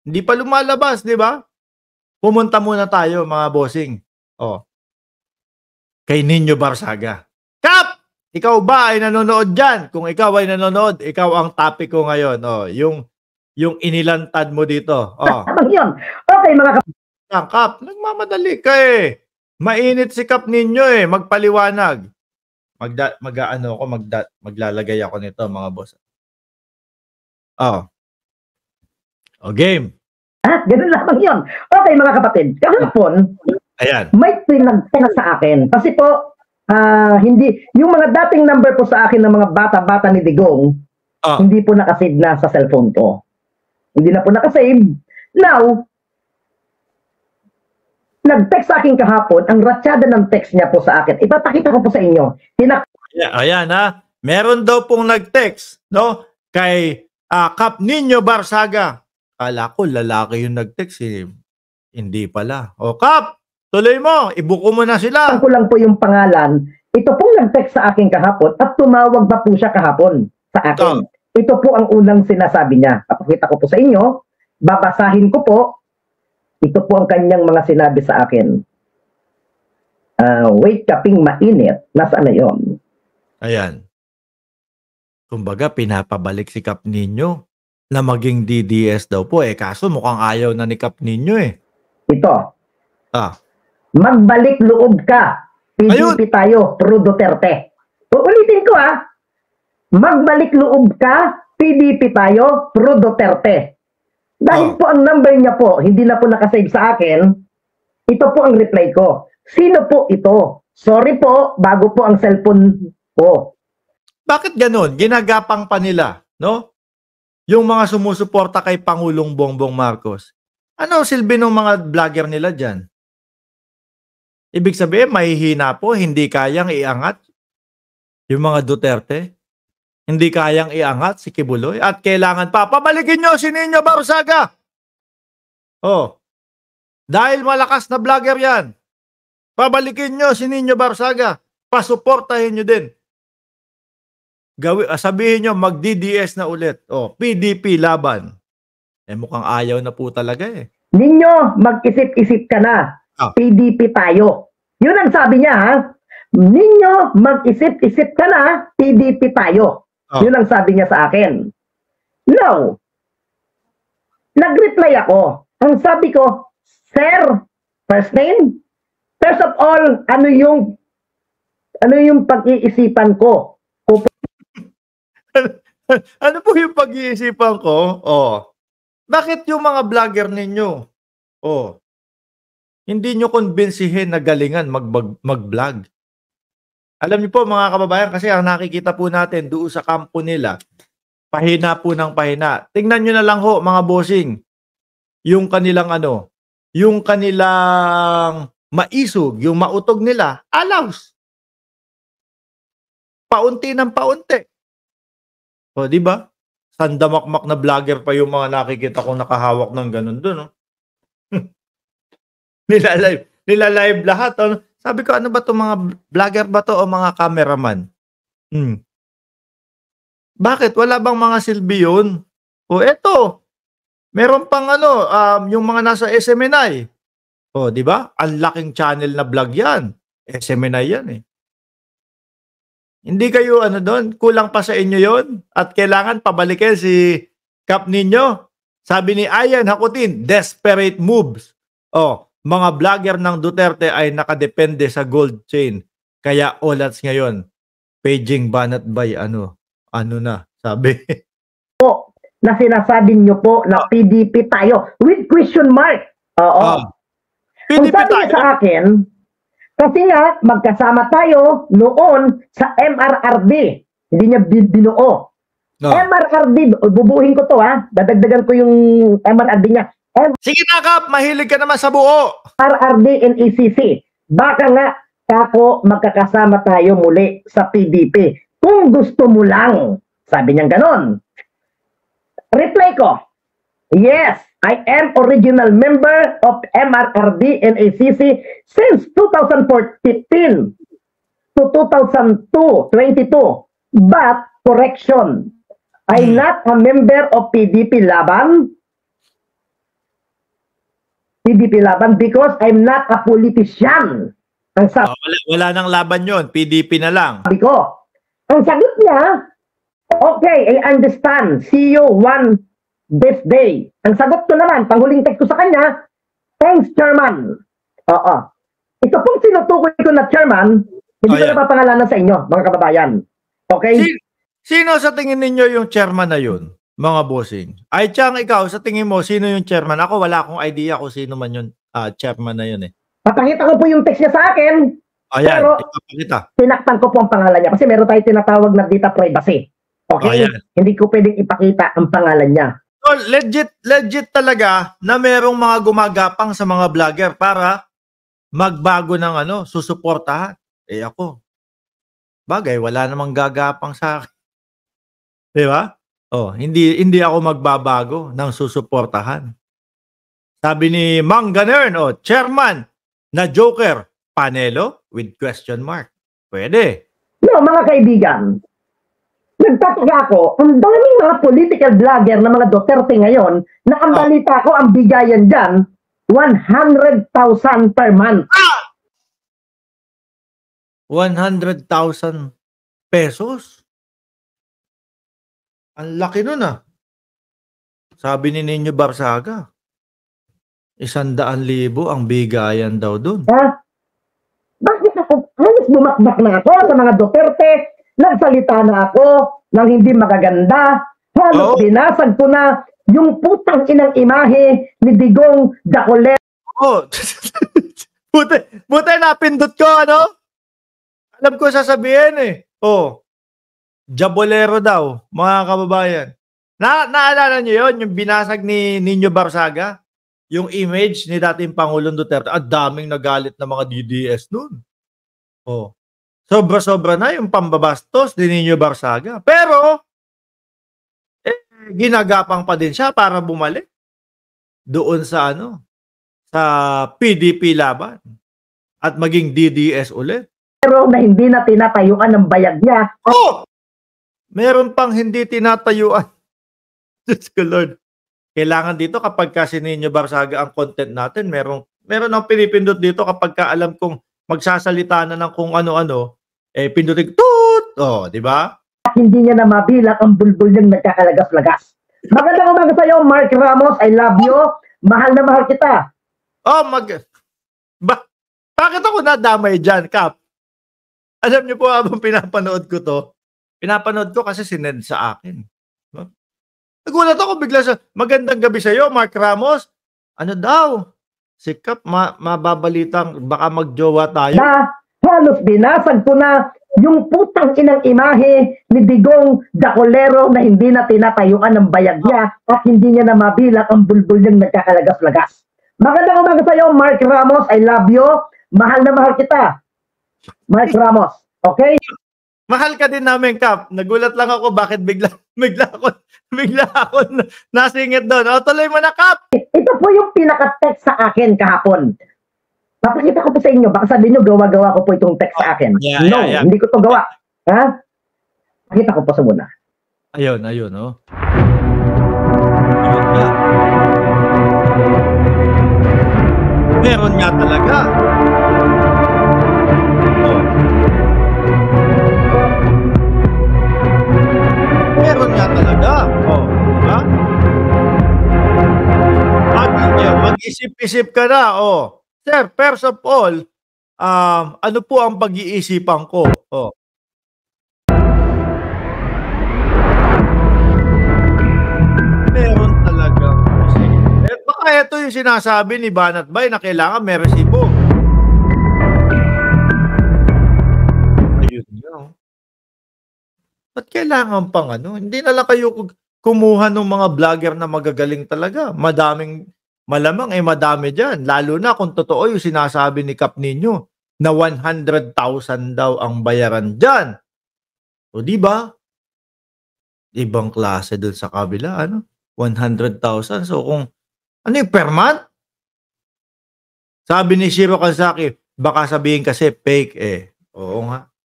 Hindi pa lumalabas, di ba? Pumunta muna tayo, mga bossing. Oh. Kay Nino Barsaga. Kap! Ikaw ba ay nanonood dyan? Kung ikaw ay nanonood, ikaw ang topic ko ngayon. Oh, yung inilantad mo dito. Oh. Yun. Okay, mga Kap, nagmamadali ka eh. Mainit si Kap ninyo eh. Magpaliwanag. Maglalagay ako nito, mga boss. Oh. O, game. Ganun lamang yun. Okay, mga kapatid. Kahapon, ayan, may pinagtena sa akin. Kasi po, hindi, yung mga dating number po sa akin ng mga bata-bata ni Digong, hindi po nakasave na sa cellphone ko. Hindi na po nakasave. Now, nag-text sa akin kahapon, ang ratsyada ng text niya po sa akin. Ipapakita ko po sa inyo. Ayan ha. Meron daw pong nag-text, no? Kay Kap Nino Barsaga. Kala ko lalaki yung nag-text eh. Hindi pala. O Kap, tuloy mo. Ibuko mo na sila. Ko lang po yung pangalan. Ito po nag-text sa akin kahapon at tumawag pa po siya kahapon sa akin. Ito po ang unang sinasabi niya. Papakita ko po sa inyo. Babasahin ko po. Ito po ang kanyang mga sinabi sa akin. Wait kaping mainit. Nasaan na yun? Ayan. Kumbaga, pinapabalik si Kap Nino na maging DDS daw po eh. Kaso mukhang ayaw na ni Kap Nino eh. Ito. Magbalik loob ka. PDP tayo, Pro Duterte. Uulitin ko Magbalik loob ka, PDP tayo, Pro Duterte. Dahil po ang number niya po, hindi na po nakasave sa akin, ito po ang reply ko. Sino po ito? Sorry po, bago po ang cellphone po. Bakit ganun? Ginagapang pa nila, no? Yung mga sumusuporta kay Pangulong Bongbong Marcos. Ano silbi ng mga vlogger nila dyan? Ibig sabihin, mahihina po, hindi kayang iangat yung mga Duterte. Hindi kayang iangat si Kibuloy at kailangan pa pabalikin nyo si Nino Barsaga. Oh. Dahil malakas na vlogger yan. Pabalikin nyo si Nino Barsaga. Pasuportahin nyo din. Sabihin nyo mag-DDS na ulit. Oh, PDP laban. Eh mukhang ayaw na po talaga eh. Nino, mag-isip-isip ka na. PDP tayo. Yun ang sabi niya Nino, mag-isip-isip ka na. PDP tayo. Yun ang sabi niya sa akin. Now, nag-reply ako. Ang sabi ko, Sir, first name, first of all, ano yung pag-iisipan ko? Ano po yung pag-iisipan ko? Bakit yung mga vlogger ninyo? Hindi nyo konbensihin na galingan mag-vlog? Alam niyo po mga kababayan, kasi ang nakikita po natin doon sa kampo nila, pahina po ng pahina. Tingnan nyo na lang ho mga bossing, yung kanilang yung kanilang maisog, yung mautog nila, alaws. Paunti ng paunti. O, di ba? Sandamakmak na vlogger pa yung mga nakikita kong nakahawak ng ganun doon. Nilalive lahat. Sabi ko, ano ba to mga vlogger ba to o mga cameraman? Bakit? Wala bang mga silbi yun? O eto, meron pang yung mga nasa SMNI. O, di ba? Ang laking channel na vlog yan. SMNI yan eh. Hindi kayo doon? Kulang pa sa inyo yon at kailangan pabalikin si Kap Nino. Sabi ni Ayan Hakutin, desperate moves. Mga vlogger ng Duterte ay nakadepende sa gold chain. Kaya olats ngayon, paging banat by ano na, sabi. Na sinasabi nyo po na PDP tayo with question mark. PDP ang sabi tayo sa akin, kasi nga magkasama tayo noon sa MRRD. Hindi niya binuo. MRRD, bubuhin ko to dadagdagan ko yung MRRD niya. Sige na Kap, mahilig ka naman sa buo. RRD and ECC. Baka nga, kako magkakasama tayo muli sa PDP. Kung gusto mo lang. Sabi niya ganon. Reply ko, yes, I am original member of MRRD and ECC since 2014 to 2022. But, correction, I'm not a member of PDP Laban. PDP laban because I'm not a politician. Ang sabi Wala nang laban yon, PDP na lang. ko. Ang sagot niya, okay, I understand. See you one this day. Ang sagot ko naman, panghuling text ko sa kanya, thanks, Chairman. Oo. Ito pong sinutukoy ko na Chairman, hindi ko napapangalanan sa inyo, mga kababayan. Okay? Sino sa tingin ninyo yung chairman na yun, mga bossing? Ay, Chang, ikaw, sa tingin mo, sino yung chairman? Ako, wala akong idea kung sino man yung chairman na yun eh. Papakita ko po yung text niya sa akin. Ayan, Pero, ipapakita. tinaktan ko po ang pangalan niya kasi meron tayong tinatawag na data privacy. Okay? Ayan. Hindi ko pwedeng ipakita ang pangalan niya. So, legit talaga na merong mga gumagapang sa mga vlogger para magbago ng susuportahan. Eh ako, bagay, wala namang gagapang sa akin. Di ba? Hindi ako magbabago ng susuportahan. Sabi ni Mang Ganern, chairman na Joker, Panelo with question mark. Pwede. No, mga kaibigan, nagtataka ako, ang daming mga political vlogger na mga Duterte ngayon na ang balita ko, ang bigayan dyan, 100,000 per month. 100,000 pesos? Ang laki nun Sabi ni Nino Barsaga, 100,000 ang bigayan daw dun. Ha? Bakit ako? Halos bumakbak na ako sa mga Duterte. Nagsalita na ako ng hindi magaganda. Halos binasag ko na yung putang inang imahe ni Digong Dacolet. Buti napindot ko, Alam ko sasabihin Jabolero daw, mga kababayan. Naalala niyo yun, yung binasag ni Nino Barsaga? Yung image ni dating Pangulong Duterte, daming nagalit na mga DDS nun. Sobra-sobra na yung pambabastos ni Nino Barsaga. Pero, ginagapang pa din siya para bumalik doon sa sa PDP laban at maging DDS ulit. Pero na hindi na tinatayuan ng bayag niya. Meron pang hindi tinatayuan. Diyos ko Lord. Kailangan dito kapag kasi Nino Barsaga ang content natin, meron ang pinipindot dito kapag ka alam kong magsasalita na ng kung ano-ano, pindutin toot! Di ba? Hindi niya na mabilang ang bulbul niyang nagkakalagas-lagas. Magandang umaga sa iyo, Mark Ramos. I love you. Mahal na mahal kita. Bakit ako nadamay dyan, Kap? Alam niyo po habang pinapanood ko to, pinapanood ko kasi sinend sa akin. Nagulat ako bigla sa, magandang gabi sa iyo, Mark Ramos. Ano daw? Si Kap, mababalitang baka magjowa tayo. Na halos binasag ko na yung putang inang imahe ni Digong Dacolero na hindi na tinatayuan ng bayag niya at hindi niya na mabilang ang bulbul niyang nagkakalagas-lagas. Magandang umaga sa iyo, Mark Ramos. I love you. Mahal na mahal kita. Mark Ramos. Okay? Mahal ka din namin, Kap. Nagulat lang ako bakit bigla ako nasingit doon. Tuloy mo na, Kap. Ito po yung pinaka-text sa akin kahapon. Papakita ko po sa inyo. Baka sabihin nyo, gawa-gawa ko po itong text sa akin. Yeah. Hindi ko to gawa. Ha? Pakita ko po sa muna. Ayun, Ayun nga. Meron nga talaga. Meron nga talaga. Diba? Mag-isip-isip ka na. Sir, first of all, ano po ang pag-iisipan ko? Meron talaga. Baka ito yung sinasabi ni Banat Bay na kailangan may resibo. Ayun nga. Ba't kailangan pang Hindi na lang kayo kumuha ng mga vlogger na magagaling talaga. Malamang madami dyan. Lalo na kung totoo yung sinasabi ni Kap Nino na 100,000 daw ang bayaran dyan. O di ba? Ibang klase dun sa kabila, 100,000. So kung ano yung per month? Sabi ni Shiro Kazaki, baka sabihin kasi fake Oo nga.